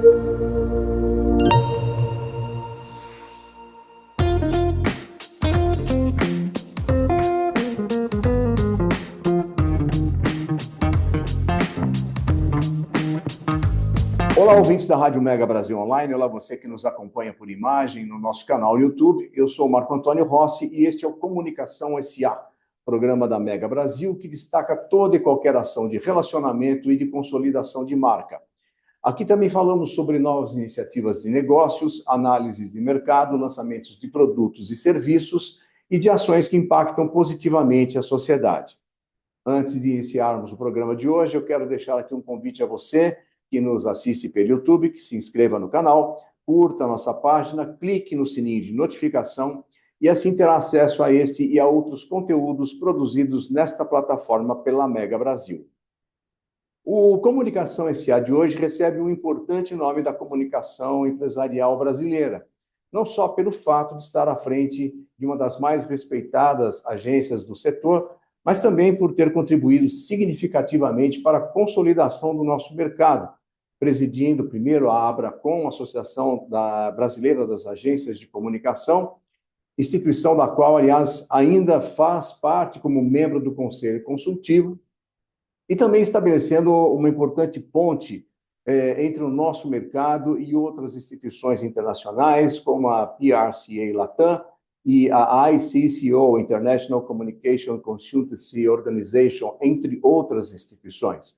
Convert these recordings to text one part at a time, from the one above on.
Olá, ouvintes da Rádio Mega Brasil Online. Olá, você que nos acompanha por imagem no nosso canal YouTube. Eu sou o Marco Antônio Rossi e este é o Comunicação SA, programa da Mega Brasil que destaca toda e qualquer ação de relacionamento e de consolidação de marca. Aqui também falamos sobre novas iniciativas de negócios, análises de mercado, lançamentos de produtos e serviços e de ações que impactam positivamente a sociedade. Antes de iniciarmos o programa de hoje, eu quero deixar aqui um convite a você que nos assiste pelo YouTube, que se inscreva no canal, curta a nossa página, clique no sininho de notificação e assim terá acesso a este e a outros conteúdos produzidos nesta plataforma pela Mega Brasil. O Comunicação SA de hoje recebe um importante nome da comunicação empresarial brasileira, não só pelo fato de estar à frente de uma das mais respeitadas agências do setor, mas também por ter contribuído significativamente para a consolidação do nosso mercado, presidindo primeiro a Abracom, Associação Brasileira das Agências de Comunicação, instituição da qual, aliás, ainda faz parte como membro do Conselho Consultivo, e também estabelecendo uma importante ponte entre o nosso mercado e outras instituições internacionais, como a PRCA Latam e a ICCO, International Communication Consultancy Organization, entre outras instituições.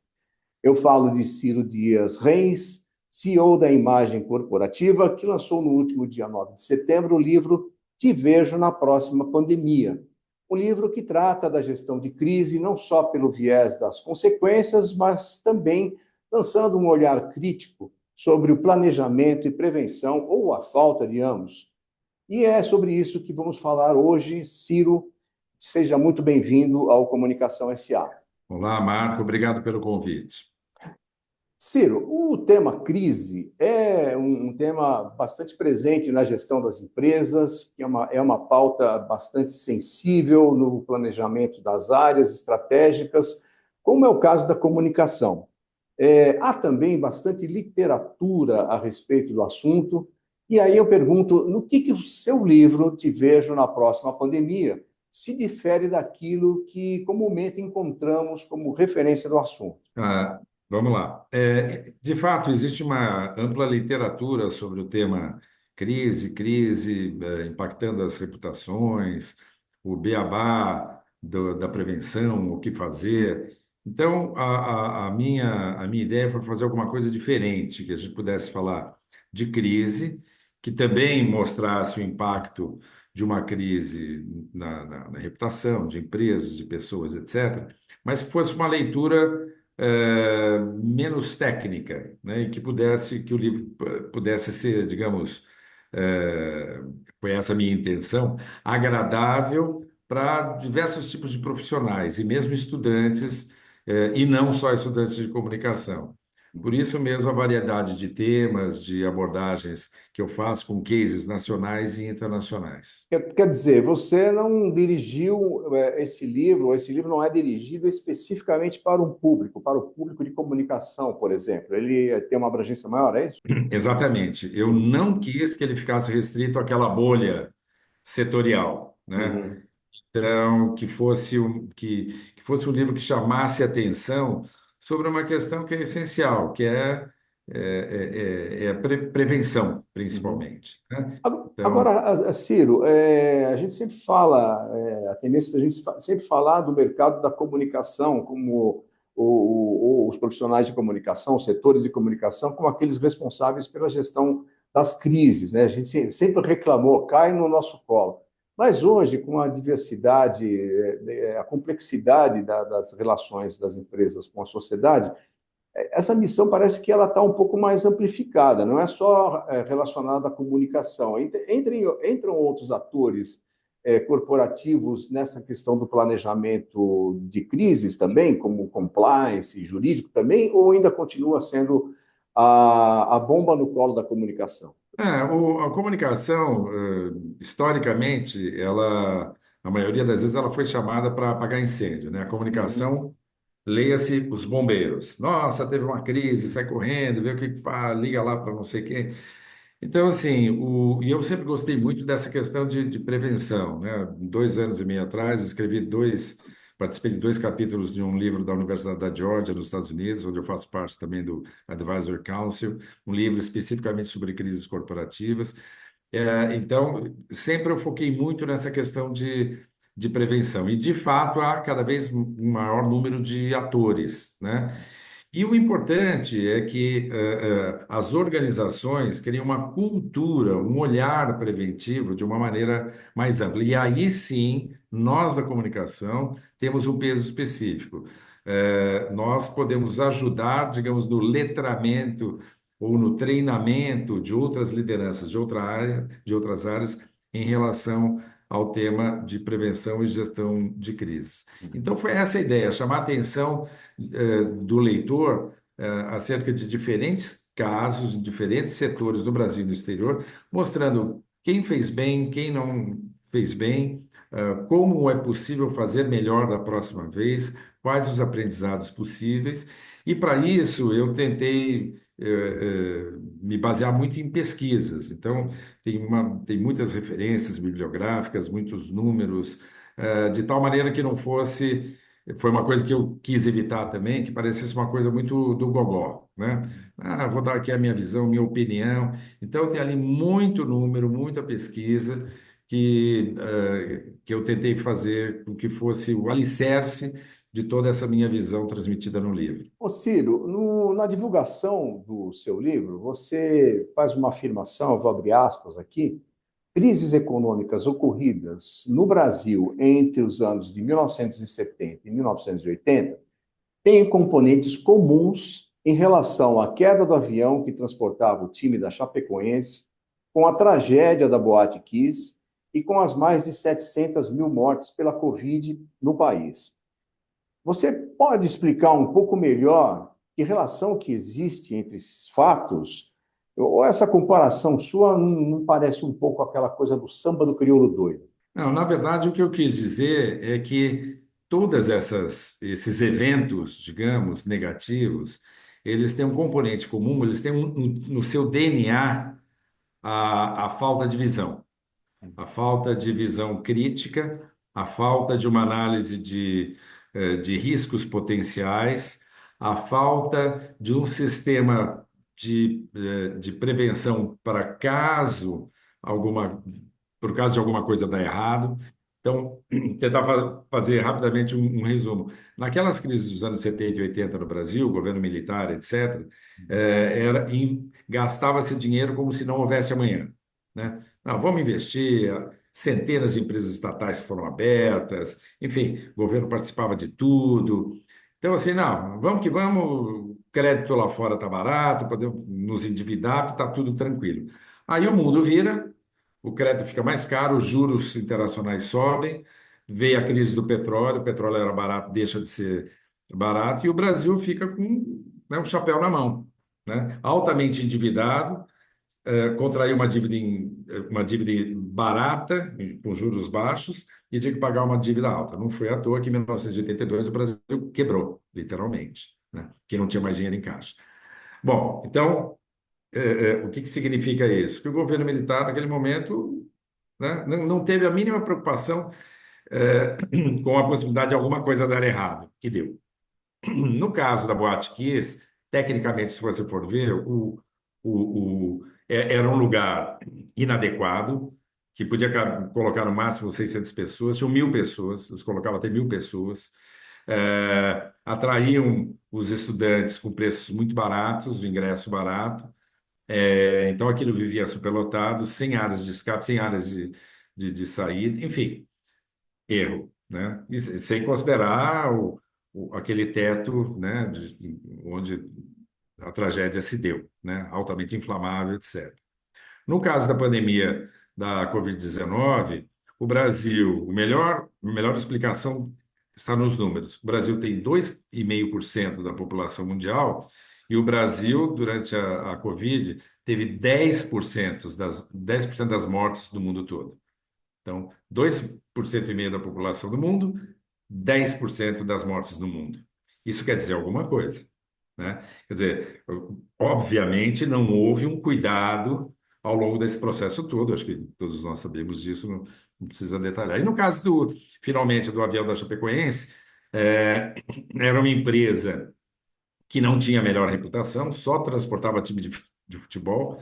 Eu falo de Ciro Dias Reis, CEO da Imagem Corporativa, que lançou no último dia 9 de setembro o livro Te Vejo na Próxima Pandemia. Um livro que trata da gestão de crise, não só pelo viés das consequências, mas também lançando um olhar crítico sobre o planejamento e prevenção, ou a falta de ambos. E é sobre isso que vamos falar hoje. Ciro, seja muito bem-vindo ao Comunicação SA. Olá, Marco, obrigado pelo convite. Ciro, o tema crise é um tema bastante presente na gestão das empresas, que é uma pauta bastante sensível no planejamento das áreas estratégicas, como é o caso da comunicação. Há também bastante literatura a respeito do assunto, e aí eu pergunto, no que o seu livro, Te Vejo na Próxima Pandemia, se difere daquilo que comumente encontramos como referência do assunto? Vamos lá. De fato, existe uma ampla literatura sobre o tema crise, impactando as reputações, o beabá da prevenção, o que fazer. Então, a minha ideia foi fazer alguma coisa diferente, que a gente pudesse falar de crise, que também mostrasse o impacto de uma crise na reputação de empresas, de pessoas, etc., mas que fosse uma leitura menos técnica, né? E que o livro pudesse ser, digamos, foi essa a minha intenção, agradável para diversos tipos de profissionais e mesmo estudantes, e não só estudantes de comunicação. Por isso mesmo a variedade de temas, de abordagens que eu faço com cases nacionais e internacionais. Quer dizer, você não dirigiu esse livro não é dirigido especificamente para o público de comunicação, por exemplo. Ele tem uma abrangência maior, é isso? Exatamente. Eu não quis que ele ficasse restrito àquela bolha setorial, né? Uhum. Então, que fosse um livro que chamasse atenção sobre uma questão que é essencial, que é a prevenção, Uhum. principalmente, né? Agora, Então, Ciro, a gente sempre fala, a tendência da gente sempre falar do mercado da comunicação, como os profissionais de comunicação, os setores de comunicação, como aqueles responsáveis pela gestão das crises, né? A gente sempre reclamou, cai no nosso colo. Mas hoje, com a diversidade, a complexidade das relações das empresas com a sociedade, essa missão parece que ela está um pouco mais amplificada, não é só relacionada à comunicação. Entram outros atores corporativos nessa questão do planejamento de crises também, como compliance, jurídico também, ou ainda continua sendo a bomba no colo da comunicação? a comunicação, historicamente, a maioria das vezes, ela foi chamada para apagar incêndio, né? A Uhum, comunicação leia-se os bombeiros. Nossa, teve uma crise, sai correndo, vê o que que faz, liga lá para não sei quem. Então, assim, e eu sempre gostei muito dessa questão de prevenção, né? 2 anos e meio atrás, participei de 2 capítulos de um livro da Universidade da Georgia, nos Estados Unidos, onde eu faço parte também do Advisory Council, um livro especificamente sobre crises corporativas. Então, sempre eu foquei muito nessa questão de prevenção. E, de fato, há cada vez um maior número de atores, né? E o importante é que as organizações criem uma cultura, um olhar preventivo de uma maneira mais ampla. E aí sim, nós da comunicação temos um peso específico. Nós podemos ajudar, digamos, no letramento ou no treinamento de outras lideranças de outra área, de outras áreas, em relação ao tema de prevenção e gestão de crises. Então, foi essa a ideia, chamar a atenção do leitor acerca de diferentes casos, em diferentes setores do Brasil e no exterior, mostrando quem fez bem, quem não fez bem, como é possível fazer melhor da próxima vez, quais os aprendizados possíveis. E para isso eu tentei me basear muito em pesquisas. Então, tem muitas referências bibliográficas, muitos números, de tal maneira que não fosse. Foi uma coisa que eu quis evitar também, que parecesse uma coisa muito do gogó, né? Ah, vou dar aqui a minha visão, minha opinião. Então, tem ali muito número, muita pesquisa que eu tentei fazer com que fosse o alicerce de toda essa minha visão transmitida no livro. Ô Ciro, na divulgação do seu livro, você faz uma afirmação, eu vou abrir aspas aqui: crises econômicas ocorridas no Brasil entre os anos de 1970 e 1980 têm componentes comuns em relação à queda do avião que transportava o time da Chapecoense, com a tragédia da Boate Kiss e com as mais de 700 mil mortes pela Covid no país. Você pode explicar um pouco melhor que relação que existe entre esses fatos? Ou essa comparação sua não parece um pouco aquela coisa do samba do crioulo doido? Não, na verdade, o que eu quis dizer é que todas esses eventos, digamos, negativos, eles têm um componente comum, eles têm no seu DNA a falta de visão. A falta de visão crítica, a falta de uma análise de riscos potenciais, a falta de um sistema de prevenção para alguma, por caso de alguma coisa dar errado. Então, tentar fazer rapidamente um resumo. Naquelas crises dos anos 70 e 80 no Brasil, governo militar, etc., gastava-se dinheiro como se não houvesse amanhã, né? Não, vamos investir. Centenas de empresas estatais foram abertas, enfim, o governo participava de tudo. Então, assim, não, vamos que vamos, o crédito lá fora está barato, podemos nos endividar, está tudo tranquilo. Aí o mundo vira, o crédito fica mais caro, os juros internacionais sobem, veio a crise do petróleo, o petróleo era barato, deixa de ser barato, e o Brasil fica com, né, um chapéu na mão, né? Altamente endividado, contrair uma dívida barata, com juros baixos, e tinha que pagar uma dívida alta. Não foi à toa que em 1982 o Brasil quebrou, literalmente, né? Que não tinha mais dinheiro em caixa. Bom, então, o que que significa isso? Que o governo militar, naquele momento, né, não teve a mínima preocupação, com a possibilidade de alguma coisa dar errado, e deu. No caso da Boate Kiss, tecnicamente, se você for ver, era um lugar inadequado, que podia colocar no máximo 600 pessoas, tinham 1.000 pessoas, eles colocavam até 1.000 pessoas, atraíam os estudantes com preços muito baratos, o ingresso barato, então aquilo vivia superlotado, sem áreas de escape, sem áreas de saída, enfim, erro, né? E sem considerar aquele teto, né, onde a tragédia se deu, né, altamente inflamável, etc. No caso da pandemia da Covid-19, o Brasil, a melhor explicação está nos números. O Brasil tem 2,5% da população mundial e o Brasil, durante a Covid, teve 10% das mortes do mundo todo. Então, 2,5% da população do mundo, 10% das mortes do mundo. Isso quer dizer alguma coisa, né? Quer dizer, obviamente não houve um cuidado ao longo desse processo todo, acho que todos nós sabemos disso, não precisa detalhar. E no caso finalmente, do avião da Chapecoense, é, era uma empresa que não tinha a melhor reputação, só transportava time de futebol.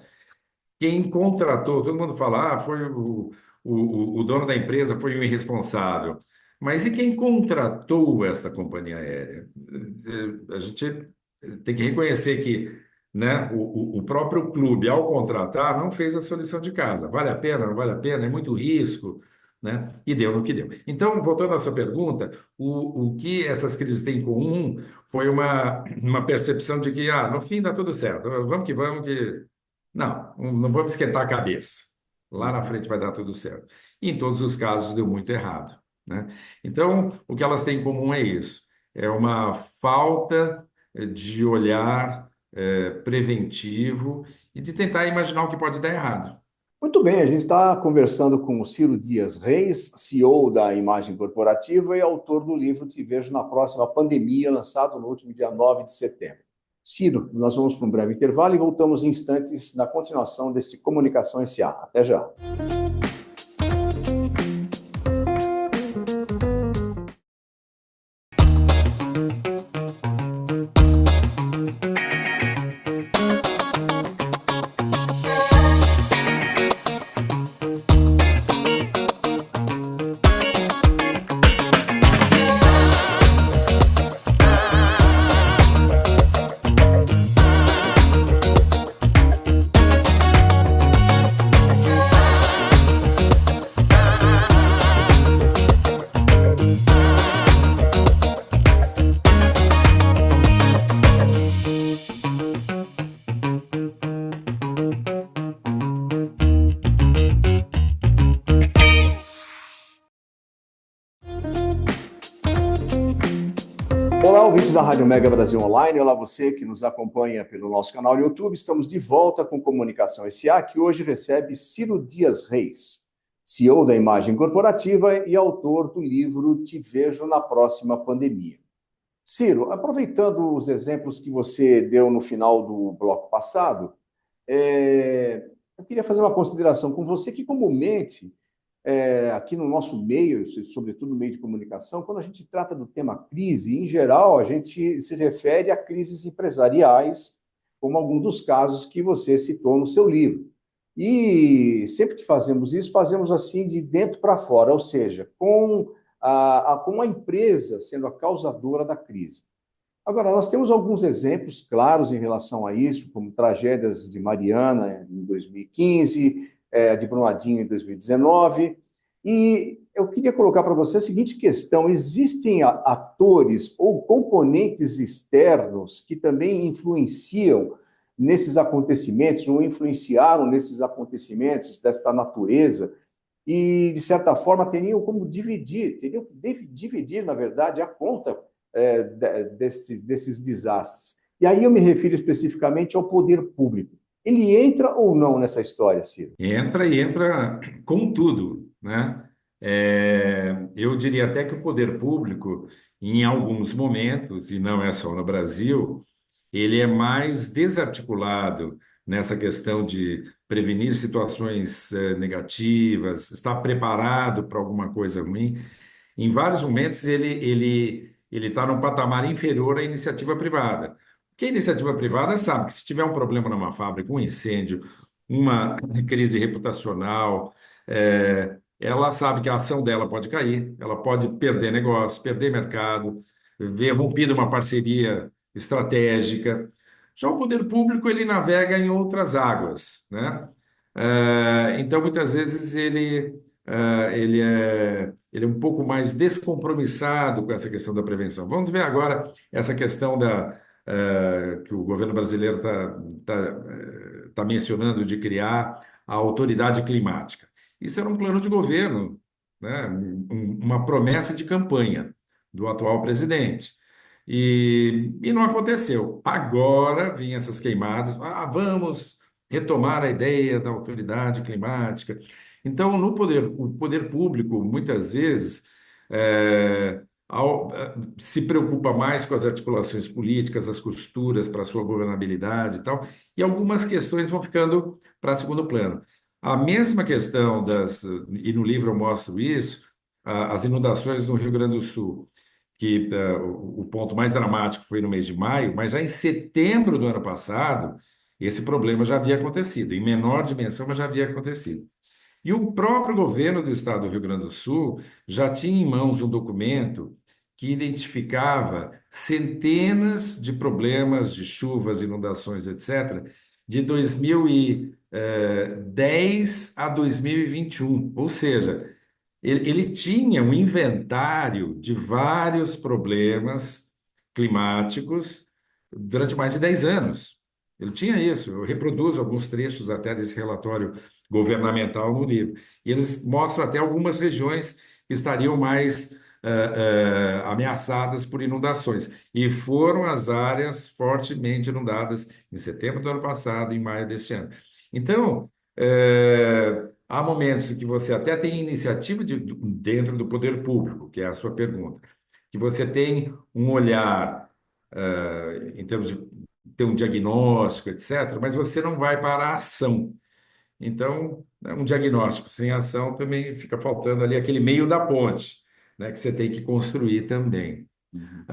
Quem contratou, todo mundo fala, foi o dono da empresa foi um irresponsável. Mas e quem contratou esta companhia aérea? A gente tem que reconhecer que, né, o próprio clube, ao contratar, não fez a sua lição de casa. Vale a pena, não vale a pena? É muito risco, né? E deu no que deu. Então, voltando à sua pergunta, o que essas crises têm em comum foi uma percepção de que, no fim dá tudo certo, vamos que não vamos esquentar a cabeça. Lá na frente vai dar tudo certo. E em todos os casos deu muito errado, né? Então, o que elas têm em comum é isso. É uma falta de olhar preventivo e de tentar imaginar o que pode dar errado. Muito bem, a gente está conversando com o Ciro Dias Reis, CEO da Imagem Corporativa e autor do livro Te Vejo na Próxima Pandemia, lançado no último dia 9 de setembro. Ciro, nós vamos para um breve intervalo e voltamos em instantes na continuação deste Comunicação SA. Até já. Olá, ouvintes da Rádio Mega Brasil Online. Olá, você que nos acompanha pelo nosso canal no YouTube. Estamos de volta com Comunicação SA, que hoje recebe Ciro Dias Reis, CEO da Imagem Corporativa e autor do livro Te Vejo na Próxima Pandemia. Ciro, aproveitando os exemplos que você deu no final do bloco passado, eu queria fazer uma consideração com você que comumente aqui no nosso meio, sobretudo no meio de comunicação, quando a gente trata do tema crise, em geral, a gente se refere a crises empresariais, como alguns dos casos que você citou no seu livro. E sempre que fazemos isso, fazemos assim de dentro para fora, ou seja, com a empresa sendo a causadora da crise. Agora, nós temos alguns exemplos claros em relação a isso, como tragédias de Mariana em 2015, de Brumadinho em 2019, e eu queria colocar para você a seguinte questão: existem atores ou componentes externos que também influenciam nesses acontecimentos, ou influenciaram nesses acontecimentos desta natureza, e, de certa forma, teriam que dividir, na verdade, a conta desses desastres. E aí eu me refiro especificamente ao poder público. Ele entra ou não nessa história, Ciro? Entra e entra com tudo, né? Eu diria até que o poder público, em alguns momentos, e não é só no Brasil, ele é mais desarticulado nessa questão de prevenir situações negativas, estar preparado para alguma coisa ruim. Em vários momentos, ele está num patamar inferior à iniciativa privada. Porque a iniciativa privada sabe que se tiver um problema numa fábrica, um incêndio, uma crise reputacional, ela sabe que a ação dela pode cair, ela pode perder negócio, perder mercado, ver rompida uma parceria estratégica. Já o poder público, ele navega em outras águas, né? Então, muitas vezes, ele é um pouco mais descompromissado com essa questão da prevenção. Vamos ver agora essa questão que o governo brasileiro tá mencionando de criar a autoridade climática. Isso era um plano de governo, né? Uma promessa de campanha do atual presidente. E não aconteceu. Agora vêm essas queimadas. Vamos retomar a ideia da autoridade climática. Então, no poder, o poder público, muitas vezes, se preocupa mais com as articulações políticas, as costuras para a sua governabilidade e tal, e algumas questões vão ficando para segundo plano. A mesma questão e no livro eu mostro isso, as inundações no Rio Grande do Sul, que o ponto mais dramático foi no mês de maio, mas já em setembro do ano passado, esse problema já havia acontecido, em menor dimensão, mas já havia acontecido. E o próprio governo do estado do Rio Grande do Sul já tinha em mãos um documento que identificava centenas de problemas de chuvas, inundações, etc., de 2010 a 2021. Ou seja, ele tinha um inventário de vários problemas climáticos durante mais de 10 anos. Ele tinha isso. Eu reproduzo alguns trechos até desse relatório governamental no livro. E eles mostram até algumas regiões que estariam mais ameaçadas por inundações. E foram as áreas fortemente inundadas em setembro do ano passado, em maio deste ano. Então, há momentos em que você até tem iniciativa dentro do poder público, que é a sua pergunta, que você tem um olhar, em termos de ter um diagnóstico, etc., mas você não vai para a ação. Então, né, um diagnóstico sem ação também fica faltando ali aquele meio da ponte, né, que você tem que construir também. Uhum.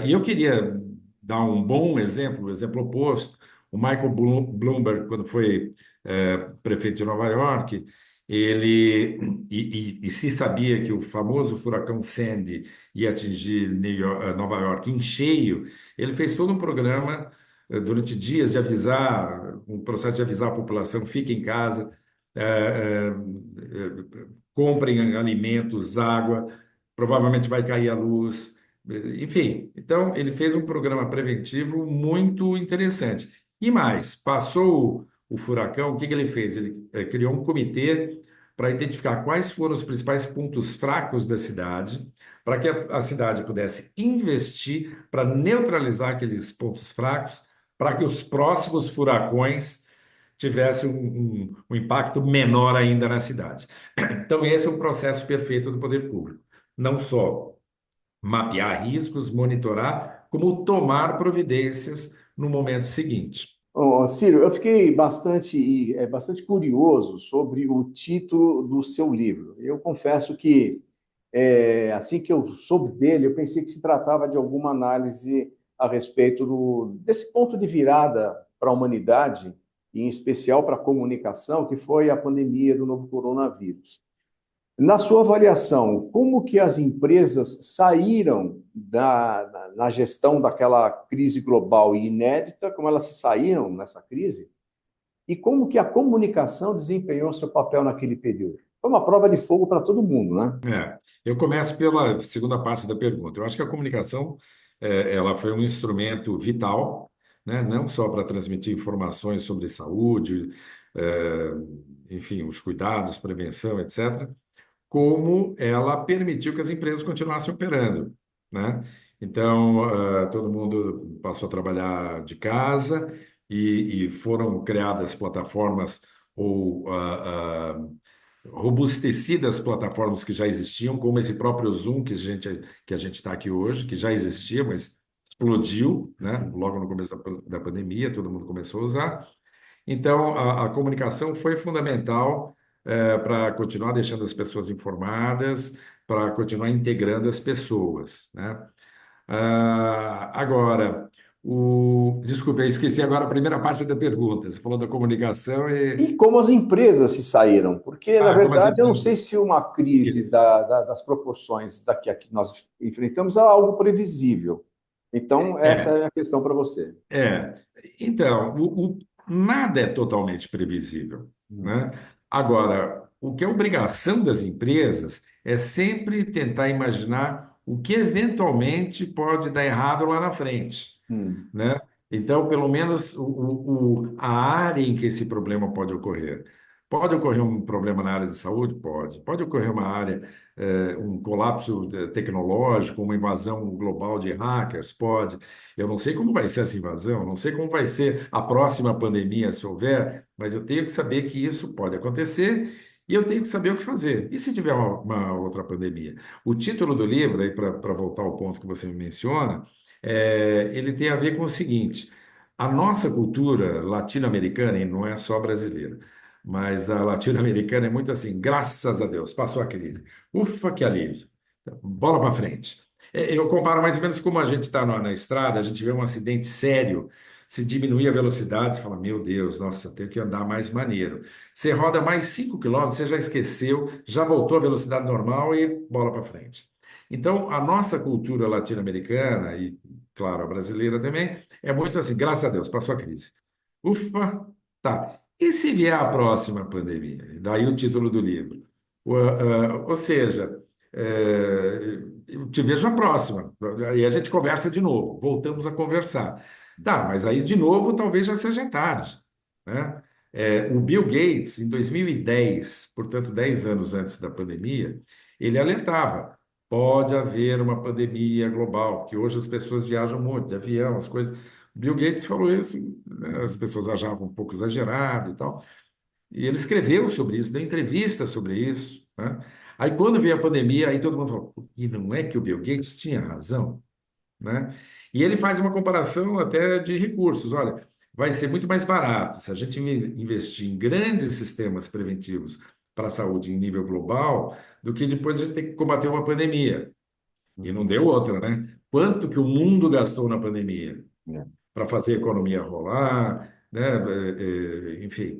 E eu queria dar um bom exemplo, o exemplo oposto. O Michael Bloomberg, quando foi prefeito de Nova York, e se sabia que o famoso furacão Sandy ia atingir Nova York em cheio, ele fez todo um programa durante dias de avisar, um processo de avisar a população, fique em casa, eh, comprem alimentos, água, provavelmente vai cair a luz. Enfim, então ele fez um programa preventivo muito interessante. E mais, passou o furacão, o que que ele fez? Ele criou um comitê para identificar quais foram os principais pontos fracos da cidade, para que a cidade pudesse investir para neutralizar aqueles pontos fracos, para que os próximos furacões tivessem um impacto menor ainda na cidade. Então, esse é um processo perfeito do poder público. Não só mapear riscos, monitorar, como tomar providências no momento seguinte. Ô, Círio, eu fiquei bastante curioso sobre o título do seu livro. Eu confesso que, assim que eu soube dele, eu pensei que se tratava de alguma análise a respeito desse ponto de virada para a humanidade, e em especial para a comunicação, que foi a pandemia do novo coronavírus. Na sua avaliação, como que as empresas saíram na gestão daquela crise global e inédita, como elas se saíram nessa crise, e como que a comunicação desempenhou seu papel naquele período? Foi uma prova de fogo para todo mundo, né? Eu começo pela segunda parte da pergunta. Eu acho que a comunicação, ela foi um instrumento vital, né? Não só para transmitir informações sobre saúde, eh, enfim, os cuidados, prevenção, etc., como ela permitiu que as empresas continuassem operando, né? Então, todo mundo passou a trabalhar de casa e foram criadas plataformas ou robustecidas plataformas que já existiam, como esse próprio Zoom que a gente está aqui hoje, que já existia, mas explodiu, né? Logo no começo da pandemia, todo mundo começou a usar. Então, a comunicação foi fundamental para continuar deixando as pessoas informadas, para continuar integrando as pessoas, né? Agora, desculpe, eu esqueci agora a primeira parte da pergunta. Você falou da comunicação e... E como as empresas se saíram? Porque, na como assim? verdade, eu não sei se uma crise das proporções daqui a que nós enfrentamos é algo previsível. Então, essa É, é a questão para você. é. Então, nada é totalmente previsível, Hum, né? Agora, o que é obrigação das empresas é sempre tentar imaginar o que eventualmente pode dar errado lá na frente, hum. né? Então, pelo menos a área em que esse problema pode ocorrer. Pode ocorrer um problema na área de saúde? Pode. Pode ocorrer uma área, um colapso tecnológico, uma invasão global de hackers? Pode. Eu não sei como vai ser essa invasão, não sei como vai ser a próxima pandemia, se houver, mas eu tenho que saber que isso pode acontecer e eu tenho que saber o que fazer. E se tiver uma outra pandemia? O título do livro, aí para voltar ao ponto que você me menciona, ele tem a ver com o seguinte: a nossa cultura latino-americana, e não é só brasileira, mas a latino-americana é muito assim, graças a Deus, passou a crise. Ufa, que alívio. Bola para frente. Eu comparo mais ou menos como a gente está na estrada, a gente vê um acidente sério, se diminuir a velocidade, você fala, meu Deus, nossa, tenho que andar mais maneiro. Você roda mais 5 quilômetros, você já esqueceu, já voltou à velocidade normal e bola para frente. Então, a nossa cultura latino-americana, e claro, a brasileira também, é muito assim, graças a Deus, passou a crise. Ufa, tá. E se vier a próxima pandemia? Daí o título do livro. Ou seja, eu te vejo na próxima. Aí a gente conversa de novo, voltamos a conversar. Tá, mas aí de novo talvez já seja tarde, né? O Bill Gates, em 2010, portanto 10 anos antes da pandemia, ele alertava: pode haver uma pandemia global, porque hoje as pessoas viajam muito de avião, as coisas. Bill Gates falou isso, né? As pessoas achavam um pouco exagerado e tal. E ele escreveu sobre isso, deu entrevista sobre isso, né? Aí quando veio a pandemia, aí todo mundo falou: e não é que o Bill Gates tinha razão, né? E ele faz uma comparação até de recursos. Olha, vai ser muito mais barato se a gente investir em grandes sistemas preventivos para a saúde em nível global do que depois a gente ter que combater uma pandemia. E não deu outra, né? Quanto que o mundo gastou na pandemia É. para fazer a economia rolar, né? Enfim,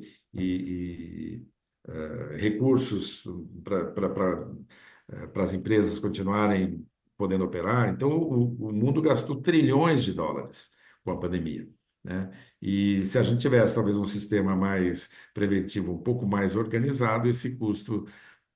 recursos para as empresas continuarem podendo operar. Então, o mundo gastou trilhões de dólares com a pandemia, né? E se a gente tivesse talvez um sistema mais preventivo, um pouco mais organizado, esse custo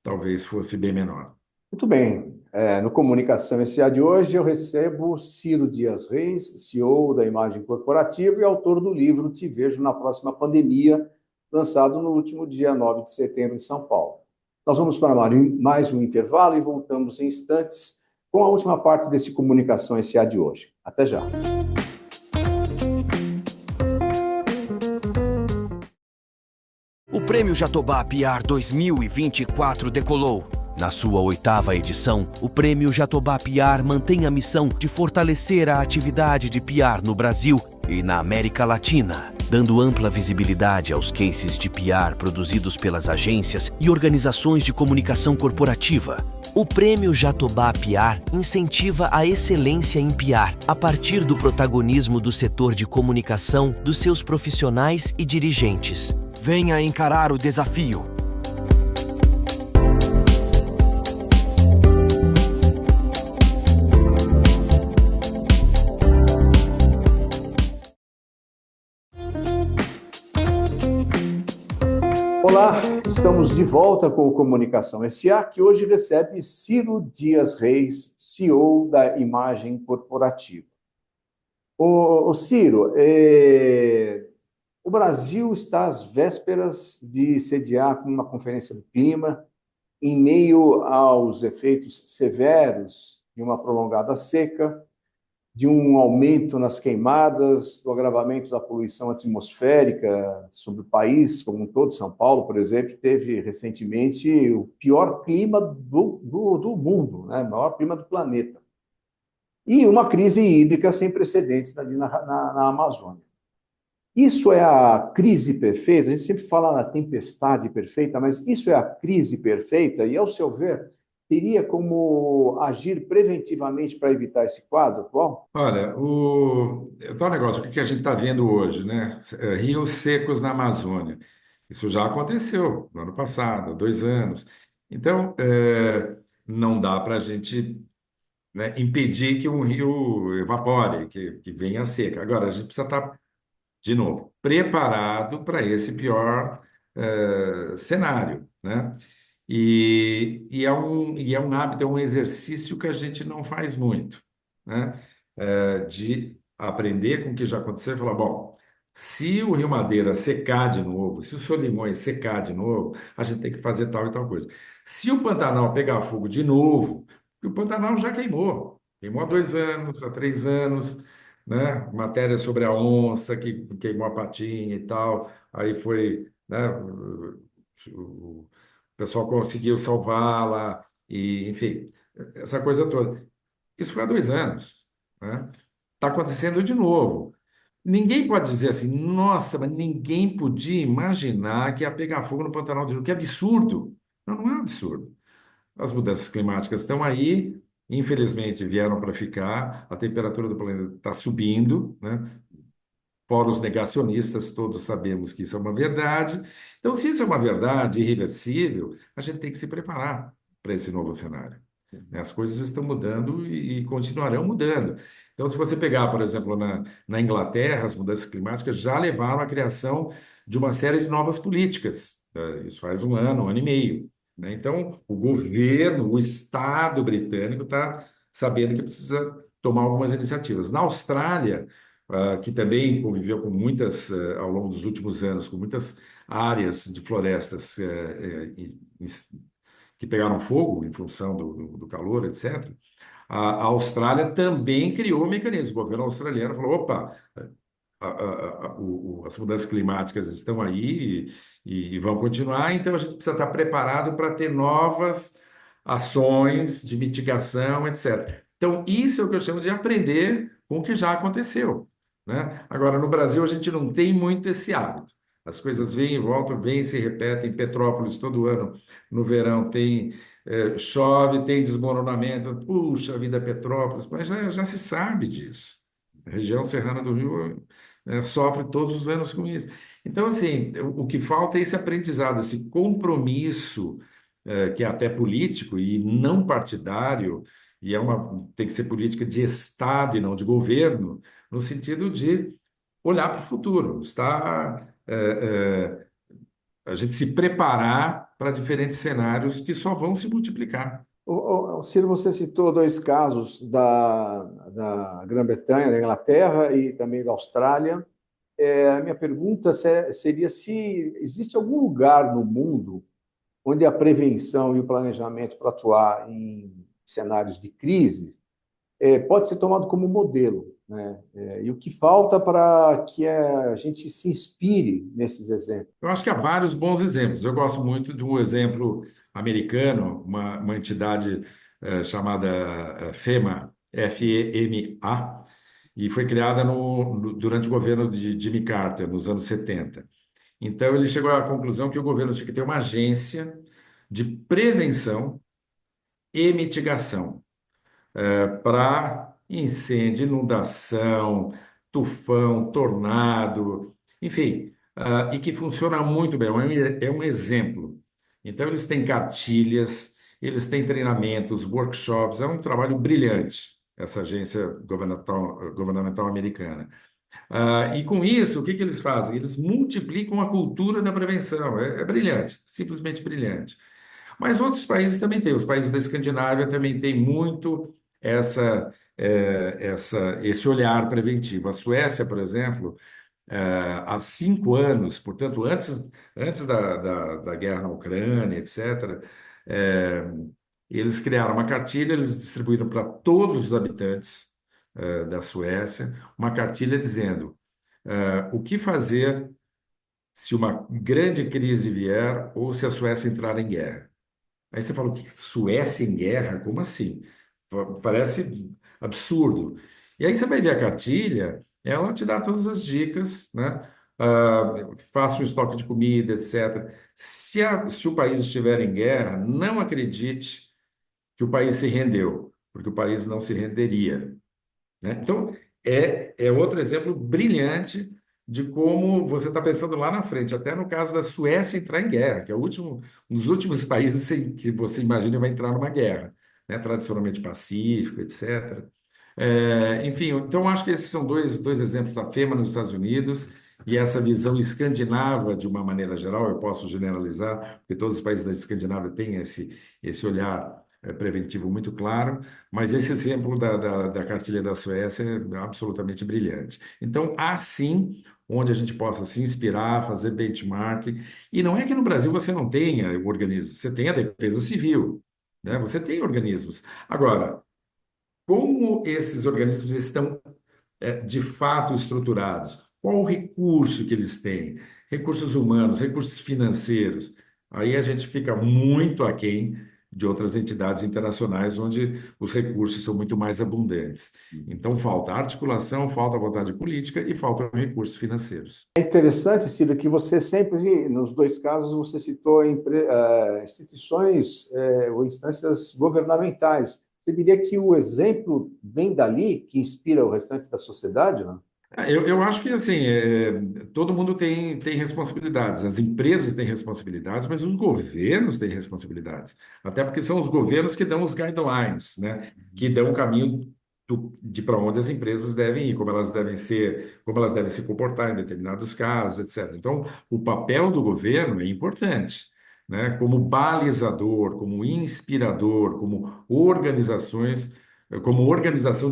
talvez fosse bem menor. Muito bem. No Comunicação SA de hoje, eu recebo Ciro Dias Reis, CEO da Imagem Corporativa e autor do livro Te Vejo na Próxima Pandemia, lançado no último dia 9 de setembro em São Paulo. Nós vamos para mais um intervalo e voltamos em instantes com a última parte desse Comunicação SA de hoje. Até já. O Prêmio Jatobá PR 2024 decolou. Na sua 8ª edição, o Prêmio Jatobá PR mantém a missão de fortalecer a atividade de PR no Brasil e na América Latina, dando ampla visibilidade aos cases de PR produzidos pelas agências e organizações de comunicação corporativa. O Prêmio Jatobá PR incentiva a excelência em PR a partir do protagonismo do setor de comunicação dos seus profissionais e dirigentes. Venha encarar o desafio. Olá, estamos de volta com o Comunicação SA, que hoje recebe Ciro Dias Reis, CEO da Imagem Corporativa. O Ciro, o Brasil está às vésperas de sediar uma conferência do clima, em meio aos efeitos severos de uma prolongada seca, de um aumento nas queimadas, do agravamento da poluição atmosférica sobre o país como um todo. São Paulo, por exemplo, teve recentemente o pior clima do mundo, né? O maior clima do planeta. E uma crise hídrica sem precedentes ali na Amazônia. Isso é a crise perfeita? A gente sempre fala na tempestade perfeita, mas isso é a crise perfeita? E, ao seu ver, teria como agir preventivamente para evitar esse quadro atual? Olha, o tal negócio, o que que a gente está vendo hoje, né? Rios secos na Amazônia. Isso já aconteceu no ano passado, há 2 anos. Então, não dá para a gente, né, impedir que um rio evapore, que venha a seca. Agora, a gente precisa estar, de novo, preparado para esse pior, cenário, né? E é um hábito, é um exercício que a gente não faz muito, né? De aprender com o que já aconteceu e falar, bom, se o Rio Madeira secar de novo, se o Solimões secar de novo, a gente tem que fazer tal e tal coisa. Se o Pantanal pegar fogo de novo, porque o Pantanal já queimou há 2 anos, há 3 anos, né? Matéria sobre a onça que queimou a patinha e tal, aí foi, né? o pessoal conseguiu salvá-la, e, enfim, essa coisa toda. Isso foi há 2 anos, né? Está acontecendo de novo. Ninguém pode dizer assim, nossa, mas ninguém podia imaginar que ia pegar fogo no Pantanal de Rio. Que absurdo! Não, não é um absurdo. As mudanças climáticas estão aí, infelizmente vieram para ficar, a temperatura do planeta está subindo, né? Fora os negacionistas, todos sabemos que isso é uma verdade. Então, se isso é uma verdade irreversível, a gente tem que se preparar para esse novo cenário, né? As coisas estão mudando e continuarão mudando. Então, se você pegar, por exemplo, na Inglaterra, as mudanças climáticas já levaram à criação de uma série de novas políticas. Isso faz um ano e meio, né? Então, o governo, o Estado britânico está sabendo que precisa tomar algumas iniciativas. Na Austrália, que também conviveu com muitas, ao longo dos últimos anos, com muitas áreas de florestas que pegaram fogo em função do calor, etc. A Austrália também criou mecanismos. O governo australiano falou: opa, as mudanças climáticas estão aí e vão continuar, então a gente precisa estar preparado para ter novas ações de mitigação, etc. Então, isso é o que eu chamo de aprender com o que já aconteceu, né? Agora, no Brasil, a gente não tem muito esse hábito. As coisas vêm e voltam, vêm e se repetem. Petrópolis, todo ano, no verão, tem chove, tem desmoronamento. Puxa vida, Petrópolis, mas já se sabe disso. A região serrana do Rio sofre todos os anos com isso. Então, assim, o que falta é esse aprendizado, esse compromisso, que é até político e não partidário, e tem que ser política de Estado e não de governo, no sentido de olhar para o futuro, a gente se preparar para diferentes cenários que só vão se multiplicar. Ciro, você citou dois casos da Grã-Bretanha, da Inglaterra e também da Austrália. A minha pergunta seria se existe algum lugar no mundo onde a prevenção e o planejamento para atuar em cenários de crise pode ser tomado como modelo, né? E o que falta para que a gente se inspire nesses exemplos? Eu acho que há vários bons exemplos. Eu gosto muito do exemplo americano, uma entidade chamada FEMA, FEMA, e foi criada durante o governo de Jimmy Carter, nos anos 70. Então, ele chegou à conclusão que o governo tinha que ter uma agência de prevenção e mitigação para incêndio, inundação, tufão, tornado, enfim, e que funciona muito bem, é um exemplo. Então, eles têm cartilhas, eles têm treinamentos, workshops, é um trabalho brilhante, essa agência governamental americana. E com isso, o que que eles fazem? Eles multiplicam a cultura da prevenção. É brilhante, simplesmente brilhante. Mas outros países também têm. Os países da Escandinávia também têm muito esse olhar preventivo. A Suécia, por exemplo, há 5 anos, portanto, antes da guerra na Ucrânia, etc., eh, eles criaram uma cartilha, eles distribuíram para todos os habitantes, da Suécia, uma cartilha dizendo, o que fazer se uma grande crise vier ou se a Suécia entrar em guerra. Aí você fala, que Suécia em guerra? Como assim? Parece absurdo. E aí você vai ver a cartilha, ela te dá todas as dicas, né? Faça um estoque de comida, etc. Se o país estiver em guerra, não acredite que o país se rendeu, porque o país não se renderia, né? Então, é outro exemplo brilhante de como você está pensando lá na frente, até no caso da Suécia entrar em guerra, que é um dos últimos países que você imagina vai entrar numa guerra, né? Tradicionalmente pacífico, etc. Enfim, então acho que esses são dois exemplos, a FEMA nos Estados Unidos e essa visão escandinava de uma maneira geral, eu posso generalizar, porque todos os países da Escandinávia têm esse olhar preventivo muito claro, mas esse exemplo da cartilha da Suécia é absolutamente brilhante. Então, há sim onde a gente possa se inspirar, fazer benchmark, e não é que no Brasil você não tenha organismos, você tem a Defesa Civil, né? Você tem organismos. Agora, como esses organismos estão de fato estruturados? Qual o recurso que eles têm? Recursos humanos, recursos financeiros? aí a gente fica muito aquém de outras entidades internacionais onde os recursos são muito mais abundantes. Então, falta articulação, falta vontade política e faltam recursos financeiros. É interessante, Ciro, que você sempre, nos dois casos, você citou instituições ou instâncias governamentais. Você diria que o exemplo vem dali, que inspira o restante da sociedade, não? Eu acho que assim, todo mundo tem responsabilidades, as empresas têm responsabilidades, mas os governos têm responsabilidades. Até porque são os governos que dão os guidelines, né? Que dão o caminho de para onde as empresas devem ir, como elas devem ser, como elas devem se comportar em determinados casos, etc. Então, o papel do governo é importante, né? Como balizador, como inspirador, como organização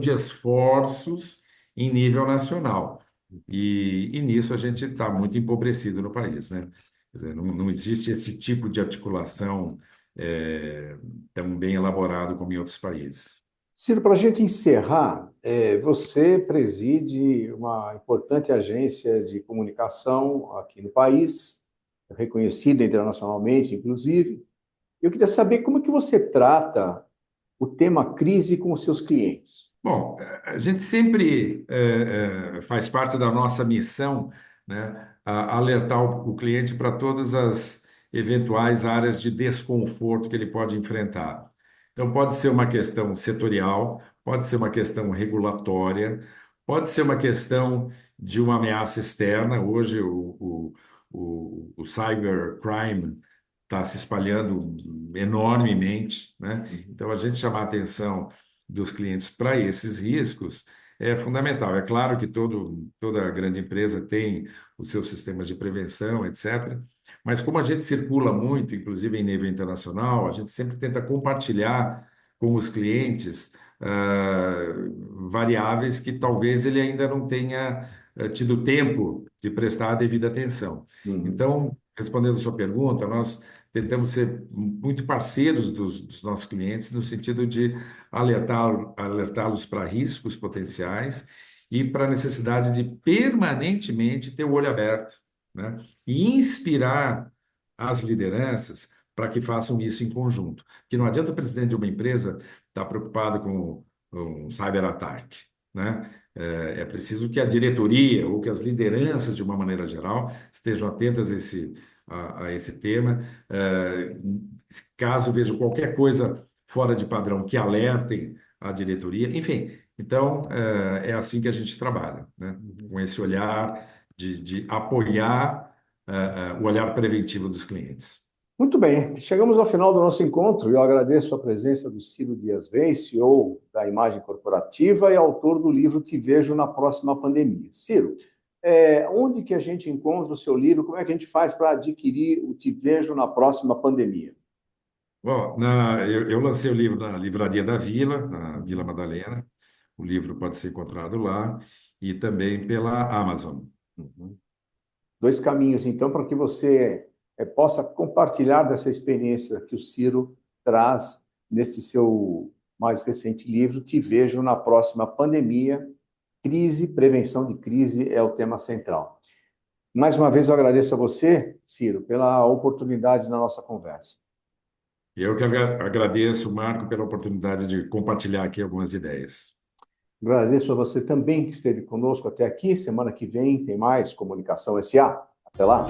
de esforços em nível nacional. E nisso a gente está muito empobrecido no país, né? Quer dizer, não existe esse tipo de articulação eh, tão bem elaborado como em outros países. Ciro, para a gente encerrar, você preside uma importante agência de comunicação aqui no país, reconhecida internacionalmente, inclusive. Eu queria saber como é que você trata o tema crise com os seus clientes. Bom, a gente sempre faz parte da nossa missão, né, alertar o cliente para todas as eventuais áreas de desconforto que ele pode enfrentar. Então, pode ser uma questão setorial, pode ser uma questão regulatória, pode ser uma questão de uma ameaça externa. Hoje, o cybercrime está se espalhando enormemente, né? Então, a gente chamar a atenção dos clientes para esses riscos é fundamental. É claro que toda grande empresa tem os seus sistemas de prevenção, etc. Mas como a gente circula muito, inclusive em nível internacional, a gente sempre tenta compartilhar com os clientes variáveis que talvez ele ainda não tenha tido tempo de prestar a devida atenção. Uhum. Então, respondendo a sua pergunta, nós tentamos ser muito parceiros dos nossos clientes no sentido de alertá-los para riscos potenciais e para a necessidade de permanentemente ter o olho aberto, né? E inspirar as lideranças para que façam isso em conjunto. Que não adianta o presidente de uma empresa estar preocupado com um cyberataque, né? É preciso que a diretoria ou que as lideranças, de uma maneira geral, estejam atentas a esse tema. Caso vejam qualquer coisa fora de padrão, que alertem a diretoria. Enfim, então é assim que a gente trabalha, né? Com esse olhar de apoiar o olhar preventivo dos clientes. Muito bem, chegamos ao final do nosso encontro. Eu agradeço a presença do Ciro Dias Vez, CEO da Imagem Corporativa e autor do livro Te Vejo na Próxima Pandemia. Ciro, onde que a gente encontra o seu livro? Como é que a gente faz para adquirir o Te Vejo na Próxima Pandemia? Bom, eu lancei o livro na Livraria da Vila, na Vila Madalena. O livro pode ser encontrado lá e também pela Amazon. Uhum. Dois caminhos, então, para que você possa compartilhar dessa experiência que o Ciro traz neste seu mais recente livro, Te Vejo na Próxima Pandemia. Crise, prevenção de crise é o tema central. Mais uma vez, eu agradeço a você, Ciro, pela oportunidade na nossa conversa. Eu que agradeço, Marco, pela oportunidade de compartilhar aqui algumas ideias. Agradeço a você também que esteve conosco até aqui. Semana que vem tem mais Comunicação SA. Até lá.